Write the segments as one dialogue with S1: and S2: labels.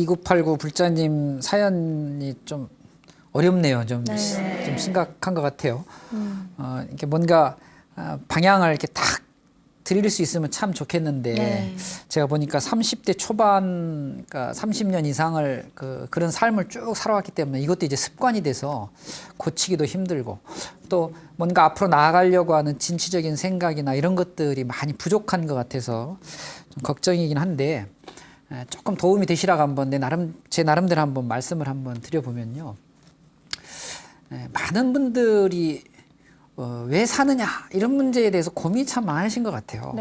S1: 2989 불자님 사연이 좀 어렵네요. 좀 심각한 것 같아요. 이렇게 뭔가 방향을 이렇게 딱 드릴 수 있으면 참 좋겠는데 제가 보니까 30대 초반, 그러니까 30년 이상을 그런 삶을 쭉 살아왔기 때문에 이것도 이제 습관이 돼서 고치기도 힘들고 또 뭔가 앞으로 나아가려고 하는 진취적인 생각이나 이런 것들이 많이 부족한 것 같아서 좀 걱정이긴 한데 조금 도움이 되시라고 한번 제 나름대로 한번 말씀을 한번 드려보면요. 많은 분들이 왜 사느냐 이런 문제에 대해서 고민이 참 많으신 것 같아요.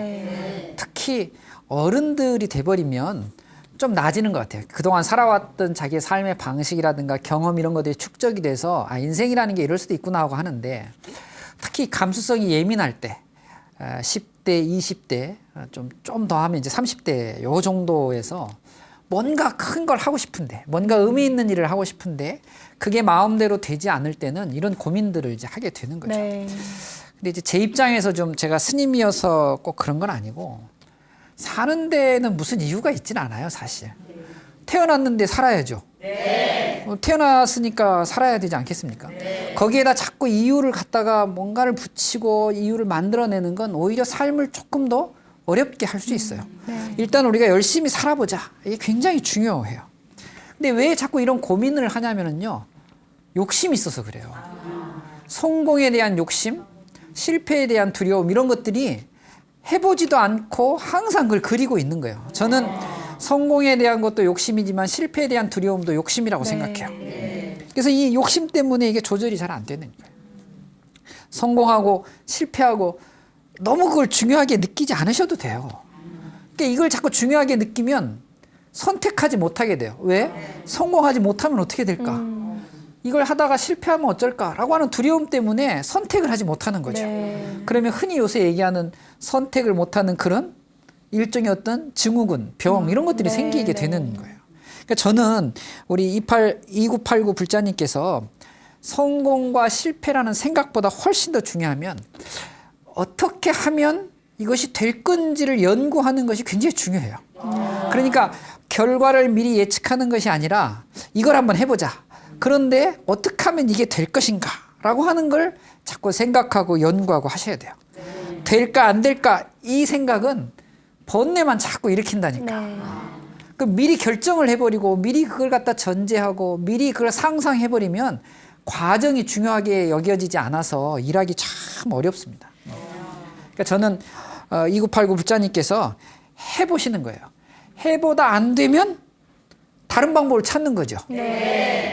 S1: 특히 어른들이 돼버리면 좀 나아지는 것 같아요. 그동안 살아왔던 자기의 삶의 방식이라든가 경험 이런 것들이 축적이 돼서 인생이라는 게 이럴 수도 있구나 하고 하는데 특히 감수성이 예민할 때 10대, 20대 좀 더 하면 이제 30대 요 정도에서 뭔가 큰 걸 하고 싶은데 뭔가 의미 있는 일을 하고 싶은데 그게 마음대로 되지 않을 때는 이런 고민들을 이제 하게 되는 거죠. 근데 이제 제 입장에서 좀 제가 스님이어서 꼭 그런 건 아니고 사는 데는 무슨 이유가 있진 않아요, 사실. 태어났는데 살아야죠. 태어났으니까 살아야 되지 않겠습니까? 거기에다 자꾸 이유를 갖다가 뭔가를 붙이고 이유를 만들어내는 건 오히려 삶을 조금 더 어렵게 할 수 있어요. 일단 우리가 열심히 살아보자. 이게 굉장히 중요해요. 근데 왜 자꾸 이런 고민을 하냐면요. 욕심이 있어서 그래요. 성공에 대한 욕심, 실패에 대한 두려움 이런 것들이 해보지도 않고 항상 그걸 그리고 있는 거예요. 저는 성공에 대한 것도 욕심이지만 실패에 대한 두려움도 욕심이라고 생각해요. 그래서 이 욕심 때문에 이게 조절이 잘 안 되는 거예요. 성공하고 실패하고 너무 그걸 중요하게 느끼지 않으셔도 돼요. 그러니까 이걸 자꾸 중요하게 느끼면 선택하지 못하게 돼요. 왜? 성공하지 못하면 어떻게 될까? 이걸 하다가 실패하면 어쩔까라고 하는 두려움 때문에 선택을 하지 못하는 거죠. 그러면 흔히 요새 얘기하는 선택을 못하는 그런 일종의 어떤 증후군, 병 이런 것들이 생기게 되는 거예요. 그러니까 저는 우리 2989 불자님께서 성공과 실패라는 생각보다 훨씬 더 중요하면 어떻게 하면 이것이 될 건지를 연구하는 것이 굉장히 중요해요. 그러니까 결과를 미리 예측하는 것이 아니라 이걸 한번 해보자. 그런데 어떻게 하면 이게 될 것인가 라고 하는 걸 자꾸 생각하고 연구하고 하셔야 돼요. 될까 안 될까 이 생각은 번뇌만 자꾸 일으킨다니까. 그 미리 결정을 해버리고 미리 그걸 갖다 전제하고 미리 그걸 상상해버리면 과정이 중요하게 여겨지지 않아서 일하기 참 어렵습니다. 그러니까 저는 2989 불자님께서 해보시는 거예요. 해보다 안 되면 다른 방법을 찾는 거죠.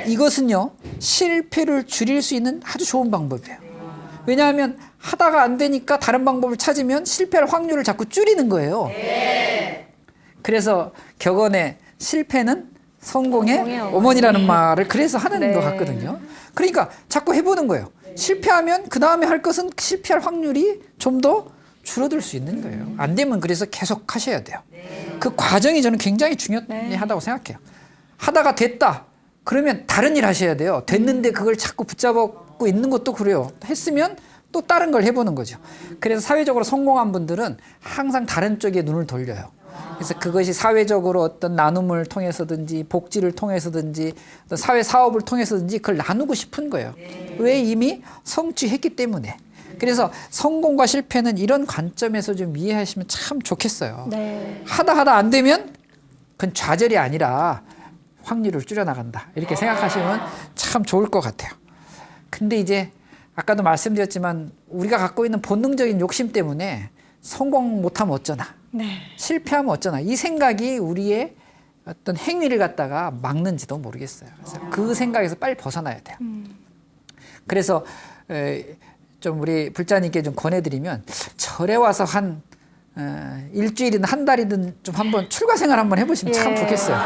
S1: 이것은요 실패를 줄일 수 있는 아주 좋은 방법이에요. 왜냐하면 하다가 안 되니까 다른 방법을 찾으면 실패할 확률을 자꾸 줄이는 거예요. 그래서 격언에 실패는 성공의 어머니라는 말을 그래서 하는 것 같거든요. 그러니까 자꾸 해보는 거예요. 실패하면 그 다음에 할 것은 실패할 확률이 좀 더 줄어들 수 있는 거예요. 안 되면 그래서 계속 하셔야 돼요. 그 과정이 저는 굉장히 중요하다고 생각해요. 하다가 됐다. 그러면 다른 일 하셔야 돼요. 됐는데 그걸 자꾸 붙잡고 있는 것도 그래요. 했으면 또 다른 걸 해보는 거죠. 그래서 사회적으로 성공한 분들은 항상 다른 쪽에 눈을 돌려요. 그래서 그것이 사회적으로 어떤 나눔을 통해서든지 복지를 통해서든지 어떤 사회 사업을 통해서든지 그걸 나누고 싶은 거예요. 왜? 이미 성취했기 때문에. 그래서 성공과 실패는 이런 관점에서 좀 이해하시면 참 좋겠어요. 하다 안 되면 그건 좌절이 아니라 확률을 줄여나간다. 이렇게 생각하시면 참 좋을 것 같아요. 근데 이제 아까도 말씀드렸지만 우리가 갖고 있는 본능적인 욕심 때문에 성공 못하면 어쩌나, 실패하면 어쩌나 이 생각이 우리의 어떤 행위를 갖다가 막는지도 모르겠어요. 그래서 그 생각에서 빨리 벗어나야 돼요. 그래서 좀 우리 불자님께 좀 권해드리면 절에 와서 한 일주일이든 한 달이든 좀 한번 출가 생활 한번 해보시면 참 좋겠어요.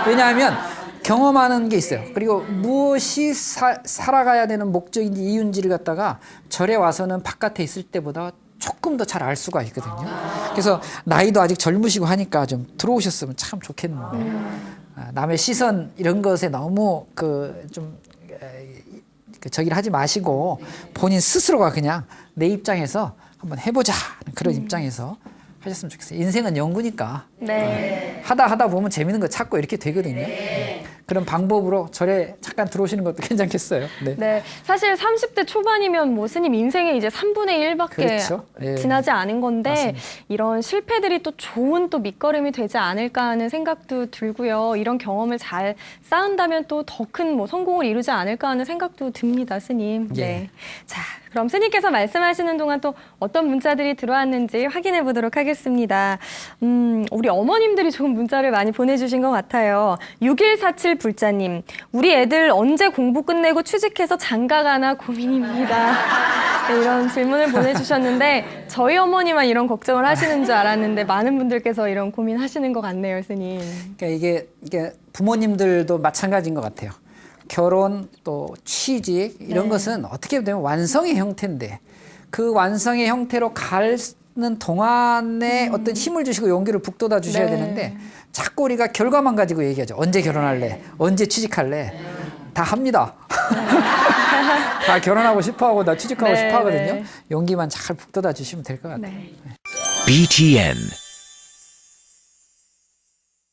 S1: 왜냐하면 경험하는 게 있어요. 그리고 무엇이 살아가야 되는 목적인지 이유인지를 갖다가 절에 와서는 바깥에 있을 때보다 조금 더 잘 알 수가 있거든요. 그래서 나이도 아직 젊으시고 하니까 좀 들어오셨으면 참 좋겠는데 남의 시선 이런 것에 너무 저기를 하지 마시고 본인 스스로가 그냥 내 입장에서 한번 해보자 그런 입장에서 하셨으면 좋겠어요. 인생은 연구니까 하다 보면 재밌는 거 찾고 이렇게 되거든요. 그런 방법으로 절에 잠깐 들어오시는 것도 괜찮겠어요. 네.
S2: 네, 사실 30대 초반이면 뭐 스님 인생의 이제 3분의 1밖에
S1: 그렇죠. 예.
S2: 지나지 않은 건데
S1: 맞습니다.
S2: 이런 실패들이 또 좋은 또 밑거름이 되지 않을까 하는 생각도 들고요. 이런 경험을 잘 쌓은다면 또 더 큰 뭐 성공을 이루지 않을까 하는 생각도 듭니다, 스님.
S1: 예.
S2: 네. 자, 그럼 스님께서 말씀하시는 동안 또 어떤 문자들이 들어왔는지 확인해 보도록 하겠습니다. 우리 어머님들이 조금 문자를 많이 보내주신 것 같아요. 6147 불자님, 우리 애들 언제 공부 끝내고 취직해서 장가 가나 고민입니다. 네, 이런 질문을 보내주셨는데 저희 어머니만 이런 걱정을 하시는 줄 알았는데 많은 분들께서 이런 고민하시는 것 같네요, 스님.
S1: 그러니까 이게 부모님들도 마찬가지인 것 같아요. 결혼 또 취직 이런 것은 어떻게 보면 완성의 형태인데 그 완성의 형태로 가는 동안에 어떤 힘을 주시고 용기를 북돋아 주셔야 되는데 자꾸 우리가 결과만 가지고 얘기하죠. 언제 결혼할래? 언제 취직할래? 다 합니다. 다 결혼하고 싶어하고 나 취직하고 싶어 하거든요. 용기만 잘 북돋아 주시면 될 것 같아요.
S2: 네.
S3: BTN